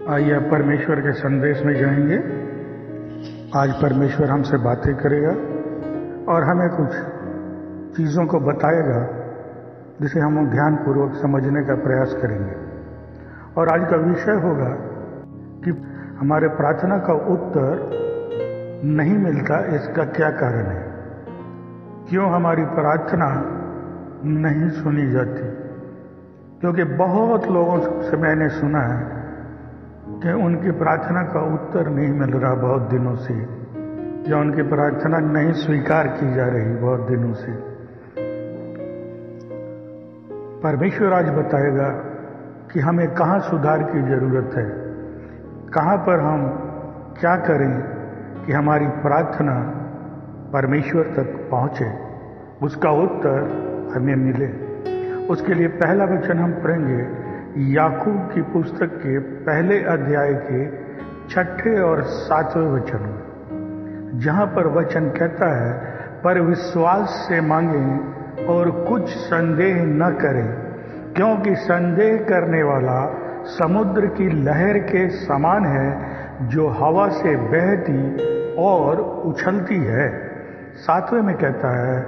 आइए अब परमेश्वर के संदेश में जाएंगे। आज परमेश्वर हमसे बातें करेगा और हमें कुछ चीज़ों को बताएगा जिसे हम ध्यानपूर्वक समझने का प्रयास करेंगे। और आज का विषय होगा कि हमारे प्रार्थना का उत्तर नहीं मिलता, इसका क्या कारण है, क्यों हमारी प्रार्थना नहीं सुनी जाती। क्योंकि बहुत लोगों से मैंने सुना है कि उनकी प्रार्थना का उत्तर नहीं मिल रहा बहुत दिनों से, या उनकी प्रार्थना नहीं स्वीकार की जा रही बहुत दिनों से। परमेश्वर आज बताएगा कि हमें कहाँ सुधार की जरूरत है, कहाँ पर हम क्या करें कि हमारी प्रार्थना परमेश्वर तक पहुँचे, उसका उत्तर हमें मिले। उसके लिए पहला वचन हम पढ़ेंगे याकूब की पुस्तक के पहले अध्याय के 6 और 7वें वचन में, जहां पर वचन कहता है, पर विश्वास से मांगें और कुछ संदेह न करें, क्योंकि संदेह करने वाला समुद्र की लहर के समान है जो हवा से बहती और उछलती है। 7वें में कहता है,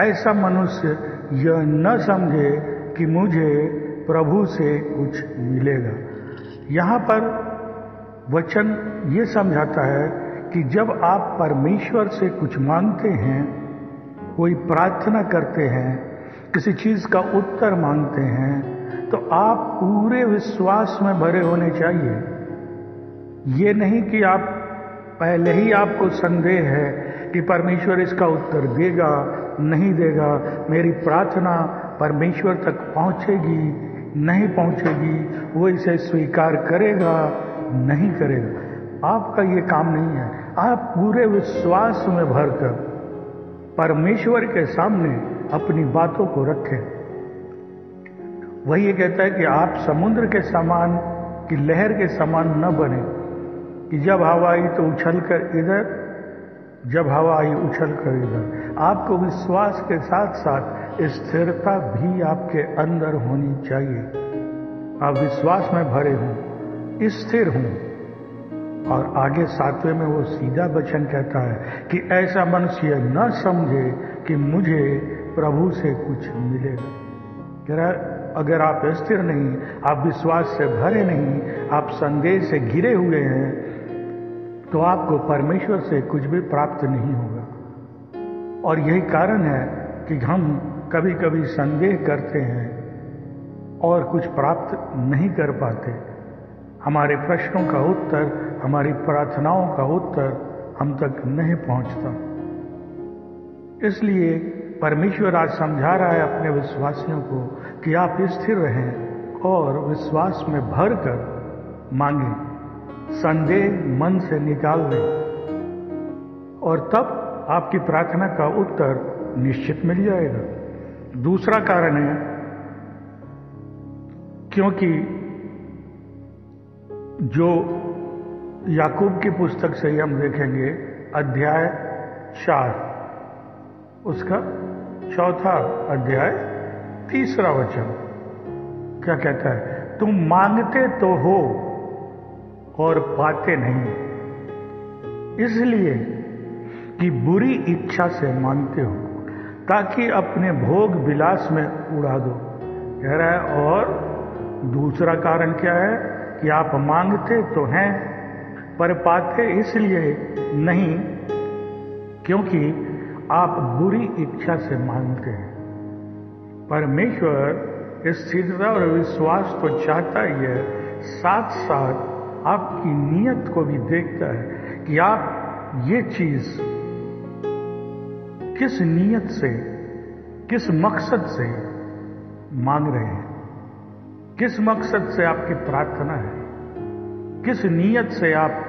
ऐसा मनुष्य यह न समझे कि मुझे प्रभु से कुछ मिलेगा। यहाँ पर वचन ये समझाता है कि जब आप परमेश्वर से कुछ मांगते हैं, कोई प्रार्थना करते हैं, किसी चीज़ का उत्तर मांगते हैं, तो आप पूरे विश्वास में भरे होने चाहिए। ये नहीं कि आप पहले ही आपको संदेह है कि परमेश्वर इसका उत्तर देगा नहीं देगा, मेरी प्रार्थना परमेश्वर तक पहुंचेगी नहीं पहुंचेगी, वो इसे स्वीकार करेगा नहीं करेगा। आपका ये काम नहीं है। आप पूरे विश्वास में भरकर परमेश्वर के सामने अपनी बातों को रखें। वही ये कहता है कि आप समुद्र के समान की लहर के समान न बने कि जब हवा आई तो उछल कर इधर, जब हवा आई उछल कर इधर। आपको विश्वास के साथ साथ स्थिरता भी आपके अंदर होनी चाहिए। आप विश्वास में भरे हों, स्थिर हों। और आगे 7वें में वो सीधा वचन कहता है कि ऐसा मनुष्य न समझे कि मुझे प्रभु से कुछ मिलेगा। अगर आप स्थिर नहीं, आप विश्वास से भरे नहीं, आप संदेह से घिरे हुए हैं, तो आपको परमेश्वर से कुछ भी प्राप्त नहीं होगा। और यही कारण है कि हम कभी कभी संदेह करते हैं और कुछ प्राप्त नहीं कर पाते। हमारे प्रश्नों का उत्तर, हमारी प्रार्थनाओं का उत्तर हम तक नहीं पहुंचता। इसलिए परमेश्वर आज समझा रहा है अपने विश्वासियों को कि आप स्थिर रहें और विश्वास में भर कर मांगें, संदेह मन से निकाल दें, और तब आपकी प्रार्थना का उत्तर निश्चित मिल जाएगा। दूसरा कारण है, क्योंकि जो याकूब की पुस्तक से ही हम देखेंगे अध्याय 4, उसका 4था अध्याय 3रा वचन क्या कहता है, तुम मांगते तो हो और पाते नहीं, इसलिए कि बुरी इच्छा से मांगते हो ताकि अपने भोग विलास में उड़ा दो। कह रहा है, और दूसरा कारण क्या है कि आप मांगते तो हैं पर पाते इसलिए नहीं क्योंकि आप बुरी इच्छा से मांगते हैं। परमेश्वर स्थिरता और विश्वास तो चाहता ही है, साथ साथ आपकी नीयत को भी देखता है कि आप ये चीज किस नीयत से, किस मकसद से मांग रहे हैं, किस मकसद से आपकी प्रार्थना है, किस नीयत से आप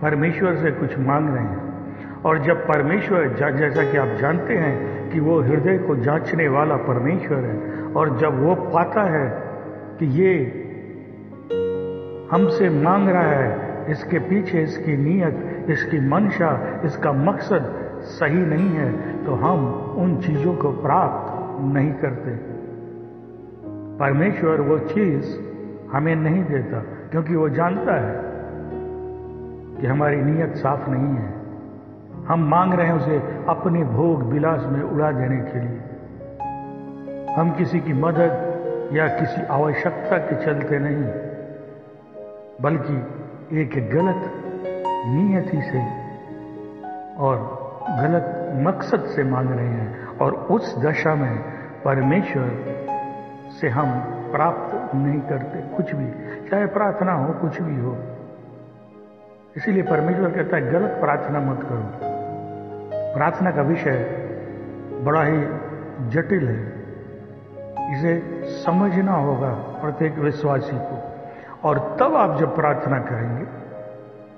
परमेश्वर से कुछ मांग रहे हैं। और जब परमेश्वर, जैसा कि आप जानते हैं कि वो हृदय को जांचने वाला परमेश्वर है, और जब वो पाता है कि ये हमसे मांग रहा है, इसके पीछे इसकी नीयत, इसकी मंशा, इसका मकसद सही नहीं है, तो हम उन चीजों को प्राप्त नहीं करते। परमेश्वर वो चीज हमें नहीं देता क्योंकि वो जानता है कि हमारी नीयत साफ नहीं है। हम मांग रहे हैं उसे अपने भोग विलास में उड़ा देने के लिए। हम किसी की मदद या किसी आवश्यकता के चलते नहीं, बल्कि एक गलत नियति से और गलत मकसद से मांग रहे हैं, और उस दशा में परमेश्वर से हम प्राप्त नहीं करते कुछ भी, चाहे प्रार्थना हो, कुछ भी हो। इसीलिए परमेश्वर कहता है गलत प्रार्थना मत करो। प्रार्थना का विषय बड़ा ही जटिल है, इसे समझना होगा प्रत्येक विश्वासी को, और तब आप जब प्रार्थना करेंगे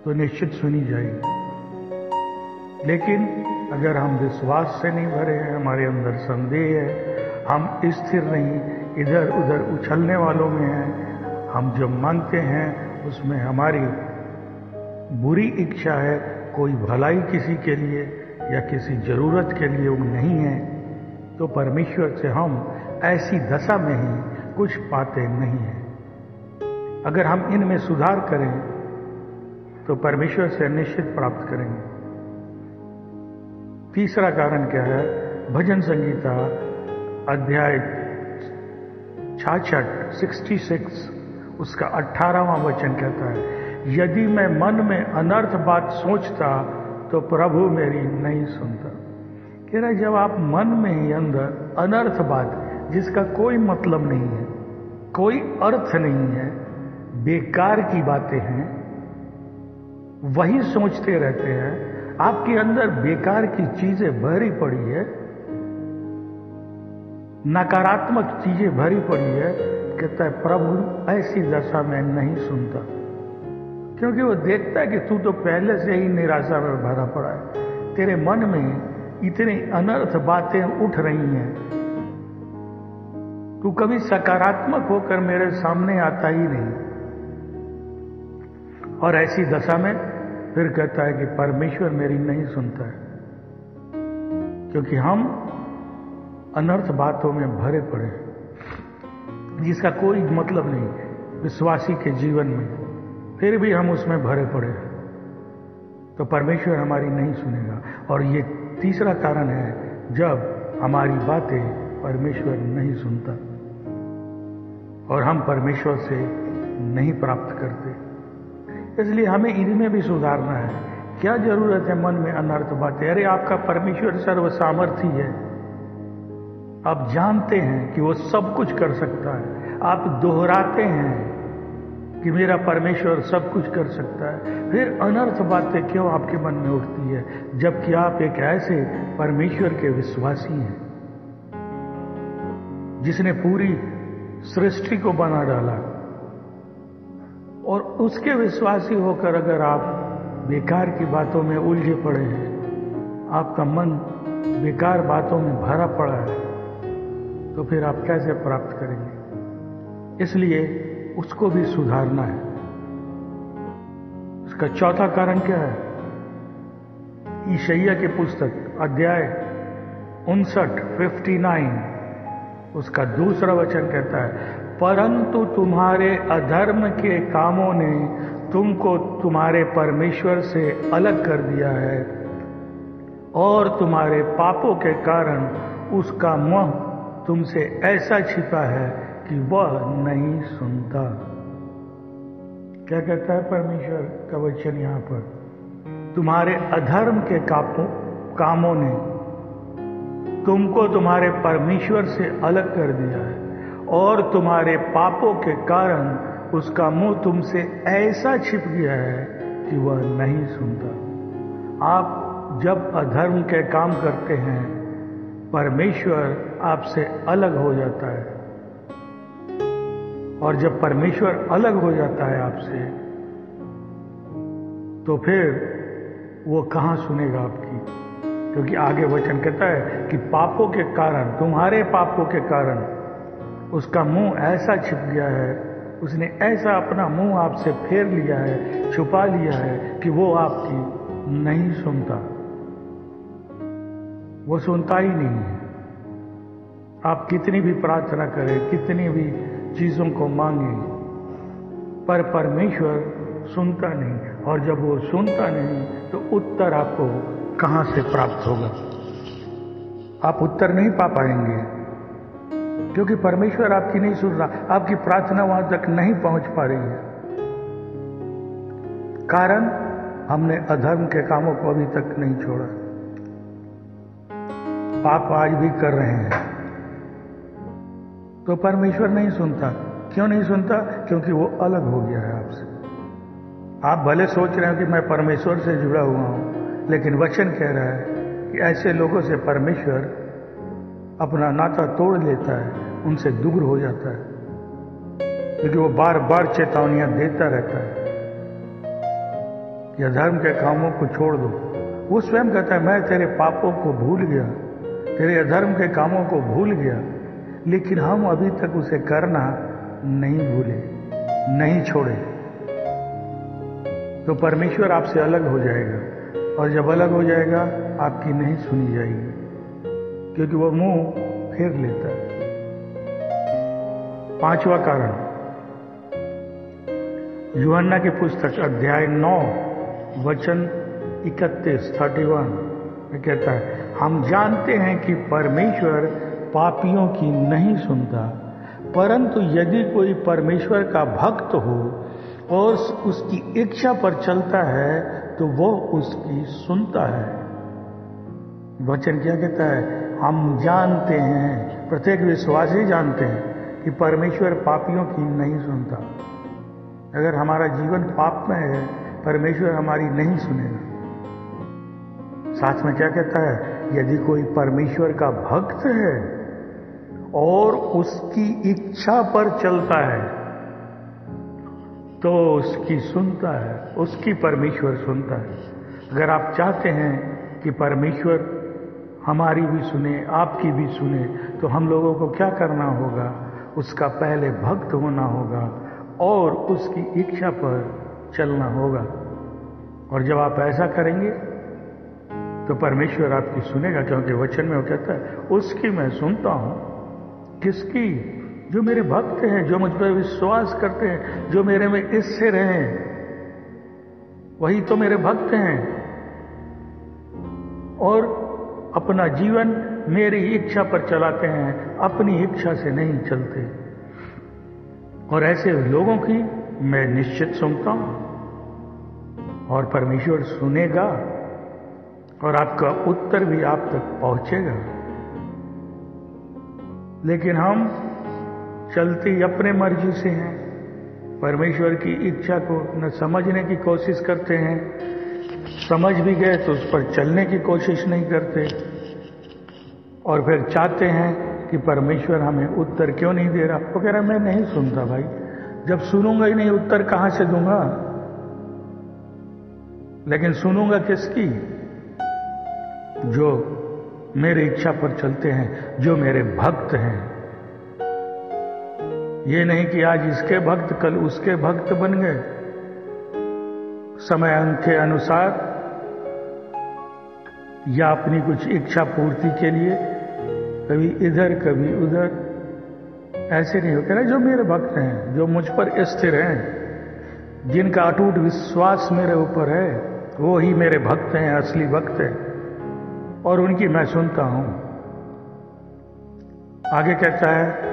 तो निश्चित सुनी जाएगी। लेकिन अगर हम विश्वास से नहीं भरे हैं, हमारे अंदर संदेह है, हम स्थिर नहीं, इधर उधर उछलने वालों में हैं, हम जो मांगते हैं उसमें हमारी बुरी इच्छा है, कोई भलाई किसी के लिए या किसी जरूरत के लिए वो नहीं है, तो परमेश्वर से हम ऐसी दशा में ही कुछ पाते नहीं हैं। अगर हम इनमें सुधार करें तो परमेश्वर से निश्चित प्राप्त करेंगे। तीसरा कारण क्या है? भजन संगीता अध्याय 66 उसका 18वां वचन कहता है, यदि मैं मन में अनर्थ बात सोचता तो प्रभु मेरी नहीं सुनता। कह रहा है जब आप मन में ही अंदर अनर्थ बात, जिसका कोई मतलब नहीं है, कोई अर्थ नहीं है, बेकार की बातें हैं, वही सोचते रहते हैं, आपके अंदर बेकार की चीजें भरी पड़ी है, नकारात्मक चीजें भरी पड़ी है, कहता है प्रभु ऐसी दशा में नहीं सुनता, क्योंकि वो देखता है कि तू तो पहले से ही निराशा में भरा पड़ा है, तेरे मन में इतनी अनर्थ बातें उठ रही हैं, तू कभी सकारात्मक होकर मेरे सामने आता ही नहीं। और ऐसी दशा में फिर कहता है कि परमेश्वर मेरी नहीं सुनता है, क्योंकि हम अनर्थ बातों में भरे पड़े हैं, जिसका कोई मतलब नहीं विश्वासी के जीवन में, फिर भी हम उसमें भरे पड़े हैं, तो परमेश्वर हमारी नहीं सुनेगा। और ये तीसरा कारण है जब हमारी बातें परमेश्वर नहीं सुनता और हम परमेश्वर से नहीं प्राप्त करते। इसलिए हमें इनमें भी सुधारना है। क्या जरूरत है मन में अनर्थ बातें? अरे आपका परमेश्वर सर्वसामर्थी है, आप जानते हैं कि वो सब कुछ कर सकता है, आप दोहराते हैं कि मेरा परमेश्वर सब कुछ कर सकता है, फिर अनर्थ बातें क्यों आपके मन में उठती है, जबकि आप एक ऐसे परमेश्वर के विश्वासी हैं जिसने पूरी सृष्टि को बना डाला, और उसके विश्वासी होकर अगर आप बेकार की बातों में उलझे पड़े हैं, आपका मन बेकार बातों में भरा पड़ा है, तो फिर आप कैसे प्राप्त करेंगे? इसलिए उसको भी सुधारना है। उसका चौथा कारण क्या है? ईशाइया की पुस्तक अध्याय 59 उसका दूसरा वचन कहता है, परंतु तुम्हारे अधर्म के कामों ने तुमको तुम्हारे परमेश्वर से अलग कर दिया है, और तुम्हारे पापों के कारण उसका मुंह तुमसे ऐसा छिपा है कि वह नहीं सुनता। क्या कहता है परमेश्वर का वचन यहां पर? तुम्हारे अधर्म के कामों ने तुमको तुम्हारे परमेश्वर से अलग कर दिया है, और तुम्हारे पापों के कारण उसका मुंह तुमसे ऐसा छिप गया है कि वह नहीं सुनता। आप जब अधर्म के काम करते हैं, परमेश्वर आपसे अलग हो जाता है, और जब परमेश्वर अलग हो जाता है आपसे, तो फिर वो कहां सुनेगा आपकी? क्योंकि आगे वचन कहता है कि पापों के कारण, तुम्हारे पापों के कारण उसका मुंह ऐसा छिप गया है, उसने ऐसा अपना मुंह आपसे फेर लिया है, छुपा लिया है कि वो आपकी नहीं सुनता। वो सुनता ही नहीं है। आप कितनी भी प्रार्थना करें, कितनी भी चीजों को मांगे, पर परमेश्वर सुनता नहीं, और जब वो सुनता नहीं तो उत्तर आपको कहां से प्राप्त होगा? आप उत्तर नहीं पा पाएंगे, क्योंकि परमेश्वर आपकी नहीं सुन रहा, आपकी प्रार्थना वहां तक नहीं पहुंच पा रही है। कारण हमने अधर्म के कामों को अभी तक नहीं छोड़ा, पाप आज भी कर रहे हैं, तो परमेश्वर नहीं सुनता। क्यों नहीं सुनता? क्योंकि वो अलग हो गया है आपसे। आप भले सोच रहे हो कि मैं परमेश्वर से जुड़ा हुआ हूं, लेकिन वचन कह रहा है कि ऐसे लोगों से परमेश्वर अपना नाता तोड़ लेता है, उनसे दूर हो जाता है, क्योंकि वो बार बार चेतावनियां देता रहता है कि अधर्म के कामों को छोड़ दो। वो स्वयं कहता है, मैं तेरे पापों को भूल गया, तेरे अधर्म के कामों को भूल गया, लेकिन हम अभी तक उसे करना नहीं भूले, नहीं छोड़े। तो परमेश्वर आपसे अलग हो जाएगा, और जब अलग हो जाएगा आपकी नहीं सुनी जाएगी, क्योंकि वो मुंह फेर लेता है। पांचवा कारण, यूहन्ना की पुस्तक अध्याय 9 वचन 31 में कहता है, हम जानते हैं कि परमेश्वर पापियों की नहीं सुनता, परंतु यदि कोई परमेश्वर का भक्त हो और उसकी इच्छा पर चलता है तो वो उसकी सुनता है। वचन क्या कहता है? हम जानते हैं, प्रत्येक विश्वासी जानते हैं कि परमेश्वर पापियों की नहीं सुनता। अगर हमारा जीवन पाप में है, परमेश्वर हमारी नहीं सुनेगा। साथ में क्या कहता है? यदि कोई परमेश्वर का भक्त है और उसकी इच्छा पर चलता है तो उसकी सुनता है, उसकी परमेश्वर सुनता है। अगर आप चाहते हैं कि परमेश्वर हमारी भी सुने, आपकी भी सुने, तो हम लोगों को क्या करना होगा? उसका पहले भक्त होना होगा और उसकी इच्छा पर चलना होगा। और जब आप ऐसा करेंगे तो परमेश्वर आपकी सुनेगा, क्योंकि वचन में वो कहता है, उसकी मैं सुनता हूं। किसकी? जो मेरे भक्त हैं, जो मुझ पर विश्वास करते हैं, जो मेरे में स्थिर हैं, वही तो मेरे भक्त हैं और अपना जीवन मेरी इच्छा पर चलाते हैं, अपनी इच्छा से नहीं चलते। और ऐसे लोगों की मैं निश्चित सुनता हूं और परमेश्वर सुनेगा और आपका उत्तर भी आप तक पहुंचेगा। लेकिन हम चलती अपने मर्जी से हैं, परमेश्वर की इच्छा को न समझने की कोशिश करते हैं, समझ भी गए तो उस पर चलने की कोशिश नहीं करते, और फिर चाहते हैं कि परमेश्वर हमें उत्तर क्यों नहीं दे रहा। वो कह रहा मैं नहीं सुनता भाई, जब सुनूंगा ही नहीं उत्तर कहां से दूंगा? लेकिन सुनूंगा किसकी? जो मेरी इच्छा पर चलते हैं, जो मेरे भक्त हैं। ये नहीं कि आज इसके भक्त कल उसके भक्त बन गए, समय अंक के अनुसार या अपनी कुछ इच्छा पूर्ति के लिए कभी इधर कभी उधर। ऐसे नहीं हो। कह रहे जो मेरे भक्त हैं, जो मुझ पर स्थिर हैं, जिनका अटूट विश्वास मेरे ऊपर है, वो ही मेरे भक्त हैं, असली भक्त हैं, और उनकी मैं सुनता हूं। आगे कहता है,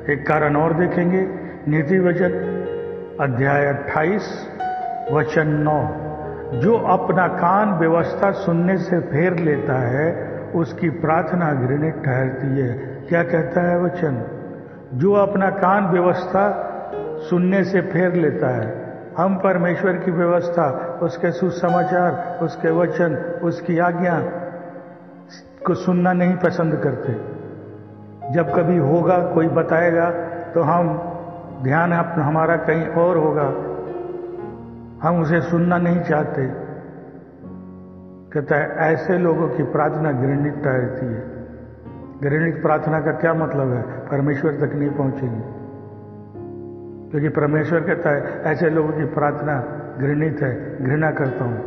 एक कारण और देखेंगे, नीति वचन अध्याय 28 वचन 9, जो अपना कान व्यवस्था सुनने से फेर लेता है उसकी प्रार्थना घृणित ठहरती है। क्या कहता है वचन? जो अपना कान व्यवस्था सुनने से फेर लेता है। हम परमेश्वर की व्यवस्था, उसके सुसमाचार, उसके वचन, उसकी आज्ञा को सुनना नहीं पसंद करते। जब कभी होगा, कोई बताएगा तो हम ध्यान हमारा कहीं और होगा, हम उसे सुनना नहीं चाहते। कहता है ऐसे लोगों की प्रार्थना घृणित ठहरती है। घृणित प्रार्थना का क्या मतलब है? परमेश्वर तक नहीं पहुंचेगी, क्योंकि परमेश्वर कहता है ऐसे लोगों की प्रार्थना घृणित है, घृणा करता हूं।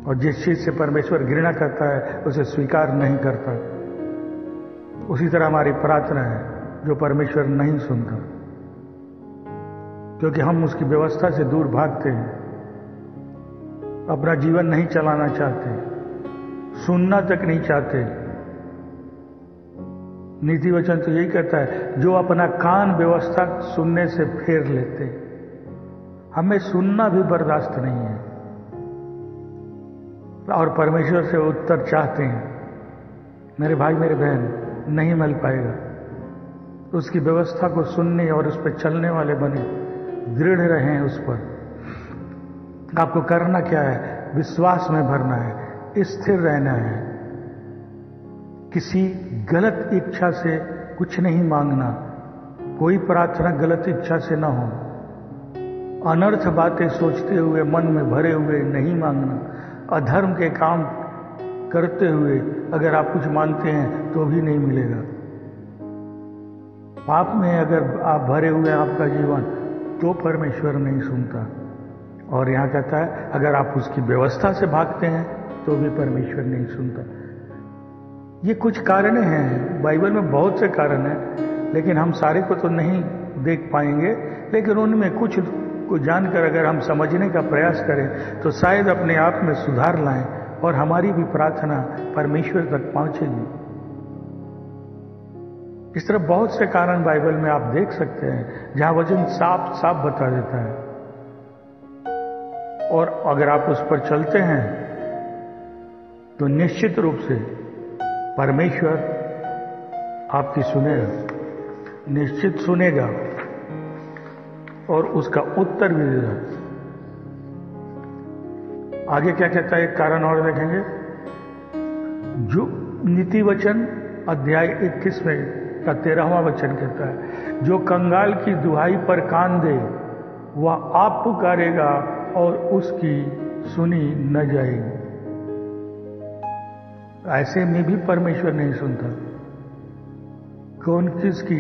और जिस चीज से परमेश्वर घृणा करता है उसे स्वीकार नहीं करता। उसी तरह हमारी प्रार्थना है जो परमेश्वर नहीं सुनता। क्योंकि हम उसकी व्यवस्था से दूर भागते हैं, अपना जीवन नहीं चलाना चाहते, सुनना तक नहीं चाहते। नीति वचन तो यही कहता है, जो अपना कान व्यवस्था सुनने से फेर लेते। हमें सुनना भी बर्दाश्त नहीं है और परमेश्वर से उत्तर चाहते हैं। मेरे भाई मेरे बहन, नहीं मिल पाएगा। उसकी व्यवस्था को सुनने और उस पर चलने वाले बने, दृढ़ रहें उस पर। आपको करना क्या है? विश्वास में भरना है, स्थिर रहना है, किसी गलत इच्छा से कुछ नहीं मांगना। कोई प्रार्थना गलत इच्छा से ना हो। अनर्थ बातें सोचते हुए, मन में भरे हुए नहीं मांगना। अधर्म के काम करते हुए अगर आप कुछ मांगते हैं तो भी नहीं मिलेगा। पाप में अगर आप भरे हुए हैं आपका जीवन, तो परमेश्वर नहीं सुनता। और यहां कहता है, अगर आप उसकी व्यवस्था से भागते हैं तो भी परमेश्वर नहीं सुनता। ये कुछ कारण हैं, बाइबल में बहुत से कारण हैं, लेकिन हम सारे को तो नहीं देख पाएंगे। लेकिन उनमें कुछ को जानकर अगर हम समझने का प्रयास करें तो शायद अपने आप में सुधार लाएं और हमारी भी प्रार्थना परमेश्वर तक पहुंचेगी। इस तरह बहुत से कारण बाइबल में आप देख सकते हैं जहां वचन साफ साफ बता देता है। और अगर आप उस पर चलते हैं तो निश्चित रूप से परमेश्वर आपकी सुनेगा, निश्चित सुनेगा और उसका उत्तर भी देगा। आगे क्या कहता है, एक कारण और देखेंगे। जो नीति वचन अध्याय 21 में का 13वां वचन कहता है, जो कंगाल की दुहाई पर कान दे वह आप पुकारेगा और उसकी सुनी न जाएगी। ऐसे में भी परमेश्वर नहीं सुनता। कौन किसकी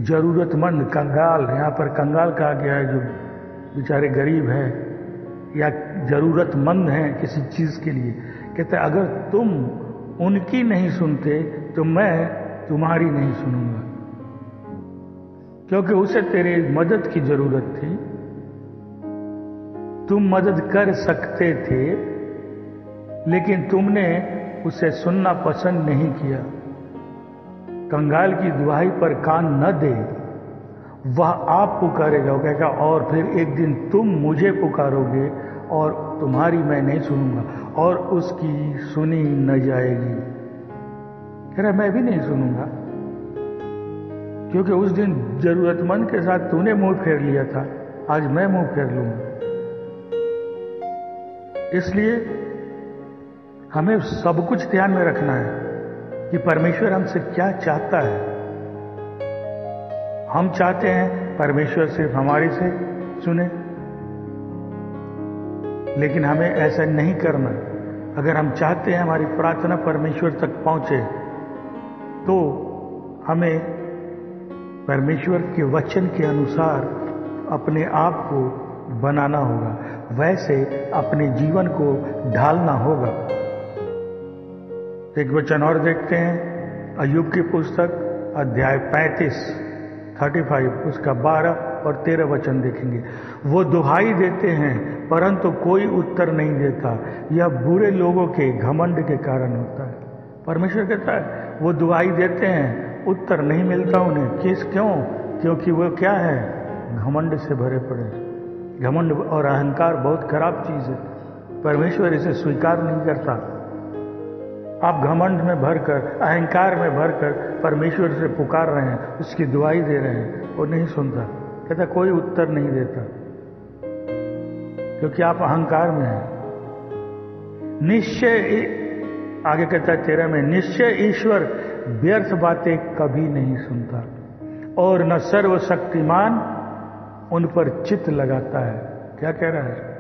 जरूरतमंद कंगाल, यहां पर कंगाल कहा गया है जो बेचारे गरीब हैं या जरूरतमंद हैं किसी चीज के लिए, कहते हैं अगर तुम उनकी नहीं सुनते तो मैं तुम्हारी नहीं सुनूंगा। क्योंकि उसे तेरी मदद की जरूरत थी, तुम मदद कर सकते थे, लेकिन तुमने उसे सुनना पसंद नहीं किया। कंगाल की दुहाई पर कान न दे, वह आप पुकारेगा, वो कहेगा, और फिर एक दिन तुम मुझे पुकारोगे और तुम्हारी मैं नहीं सुनूंगा और उसकी सुनी न जाएगी। कह रहा मैं भी नहीं सुनूंगा, क्योंकि उस दिन जरूरतमंद के साथ तूने मुंह फेर लिया था, आज मैं मुंह फेर लूंगा। इसलिए हमें सब कुछ ध्यान में रखना है कि परमेश्वर हमसे क्या चाहता है। हम चाहते हैं परमेश्वर सिर्फ हमारी से सुने, लेकिन हमें ऐसा नहीं करना। अगर हम चाहते हैं हमारी प्रार्थना परमेश्वर तक पहुंचे तो हमें परमेश्वर के वचन के अनुसार अपने आप को बनाना होगा, वैसे अपने जीवन को ढालना होगा। एक वचन और देखते हैं, अय्यूब की पुस्तक अध्याय 35 उसका 12 और 13 वचन देखेंगे। वो दुहाई देते हैं परंतु कोई उत्तर नहीं देता, यह बुरे लोगों के घमंड के कारण होता है। परमेश्वर कहता है वो दुहाई देते हैं, उत्तर नहीं मिलता उन्हें। क्यों? क्योंकि वो क्या है? घमंड से भरे पड़े। घमंड और अहंकार बहुत खराब चीज है, परमेश्वर इसे स्वीकार नहीं करता। आप घमंड में भरकर, अहंकार में भरकर परमेश्वर से पुकार रहे हैं, उसकी दुआई दे रहे हैं, वो नहीं सुनता। कहता कोई उत्तर नहीं देता, क्योंकि आप अहंकार में हैं। निश्चय, आगे कहता है 13 में, निश्चय ईश्वर व्यर्थ बातें कभी नहीं सुनता और न सर्वशक्तिमान उन पर चित्त लगाता है। क्या कह रहा है?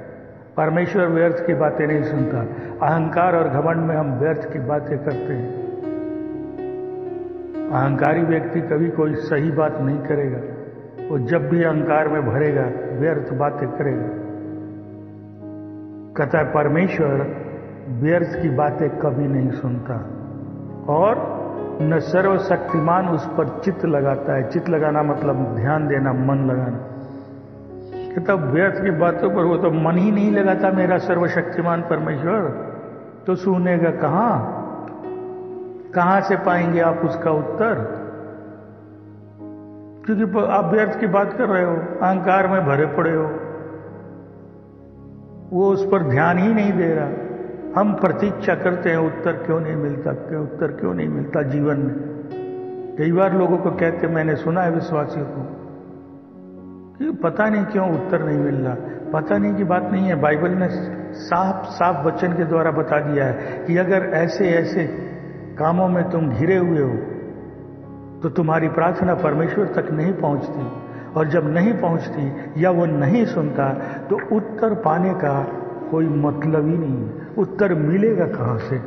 परमेश्वर व्यर्थ की बातें नहीं सुनता। अहंकार और घमंड में हम व्यर्थ की बातें करते हैं। अहंकारी व्यक्ति कभी कोई सही बात नहीं करेगा, वो जब भी अहंकार में भरेगा व्यर्थ बातें करेगा। कहता है परमेश्वर व्यर्थ की बातें कभी नहीं सुनता और न सर्वशक्तिमान उस पर चित्त लगाता है। चित्त लगाना मतलब ध्यान देना, मन लगाना। तब व्यर्थ की बातों पर वो तो मन ही नहीं लगाता मेरा सर्वशक्तिमान परमेश्वर, तो सुनेगा कहां? कहां से पाएंगे आप उसका उत्तर? क्योंकि आप व्यर्थ की बात कर रहे हो, अहंकार में भरे पड़े हो, वो उस पर ध्यान ही नहीं दे रहा। हम प्रतीक्षा करते हैं उत्तर क्यों नहीं मिलता, उत्तर क्यों नहीं मिलता जीवन में। कई बार लोगों को कहते, मैंने सुना है विश्वासियों को कि पता नहीं क्यों उत्तर नहीं मिल रहा। पता नहीं की बात नहीं है, बाइबल ने साफ साफ वचन के द्वारा बता दिया है कि अगर ऐसे ऐसे कामों में तुम घिरे हुए हो तो तुम्हारी प्रार्थना परमेश्वर तक नहीं पहुंचती, और जब नहीं पहुंचती या वो नहीं सुनता तो उत्तर पाने का कोई मतलब ही नहीं है। उत्तर मिलेगा कहां से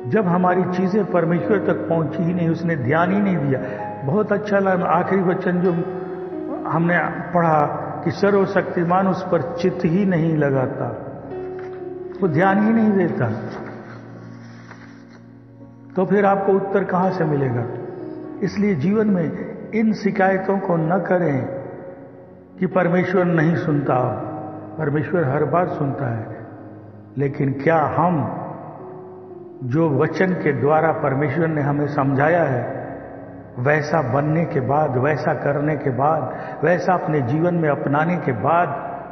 जब हमारी चीजें परमेश्वर तक पहुंची ही नहीं, उसने ध्यान ही नहीं दिया। बहुत अच्छा लगा आखिरी वचन जो हमने पढ़ा कि सर्वशक्तिमान उस पर चित्त ही नहीं लगाता, वो ध्यान ही नहीं देता, तो फिर आपको उत्तर कहां से मिलेगा। इसलिए जीवन में इन शिकायतों को न करें कि परमेश्वर नहीं सुनता। परमेश्वर हर बार सुनता है, लेकिन क्या हम जो वचन के द्वारा परमेश्वर ने हमें समझाया है वैसा बनने के बाद, वैसा करने के बाद, वैसा अपने जीवन में अपनाने के बाद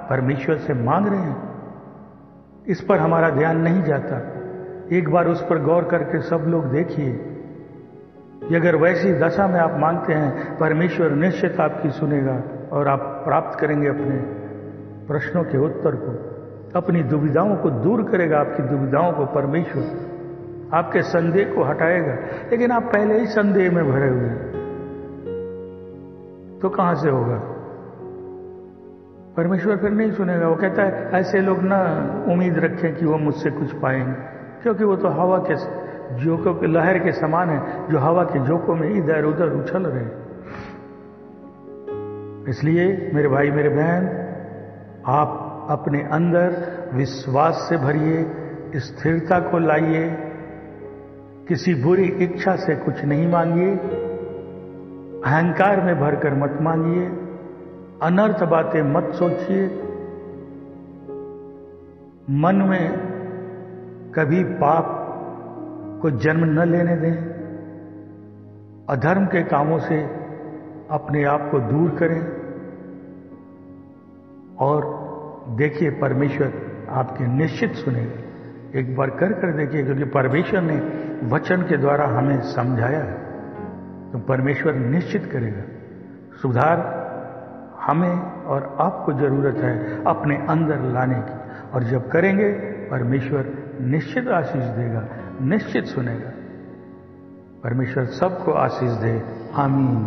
परमेश्वर से मांग रहे हैं? इस पर हमारा ध्यान नहीं जाता। एक बार उस पर गौर करके सब लोग देखिए कि अगर वैसी दशा में आप मांगते हैं, परमेश्वर निश्चित आपकी सुनेगा और आप प्राप्त करेंगे अपने प्रश्नों के उत्तर को, अपनी दुविधाओं को दूर करेगा। आपकी दुविधाओं को परमेश्वर आपके संदेह को हटाएगा। लेकिन आप पहले ही संदेह में भरे हुए हैं, तो कहां से होगा? परमेश्वर फिर नहीं सुनेगा। वो कहता है ऐसे लोग ना उम्मीद रखें कि वो मुझसे कुछ पाएंगे, क्योंकि वो तो हवा के झोंकों के लहर के समान है, जो हवा के झोंकों में इधर उधर उछल रहे। इसलिए मेरे भाई मेरे बहन, आप अपने अंदर विश्वास से भरिए, स्थिरता को लाइए, किसी बुरी इच्छा से कुछ नहीं मांगिए, अहंकार में भरकर मत मांगिए, अनर्थ बातें मत सोचिए, मन में कभी पाप को जन्म न लेने दें, अधर्म के कामों से अपने आप को दूर करें और देखिए परमेश्वर आपके निश्चित सुनेगा। एक बार कर देखिए, क्योंकि परमेश्वर ने वचन के द्वारा हमें समझाया है, तो परमेश्वर निश्चित करेगा। सुधार हमें और आपको जरूरत है अपने अंदर लाने की, और जब करेंगे परमेश्वर निश्चित आशीष देगा, निश्चित सुनेगा। परमेश्वर सबको आशीष दे। आमीन।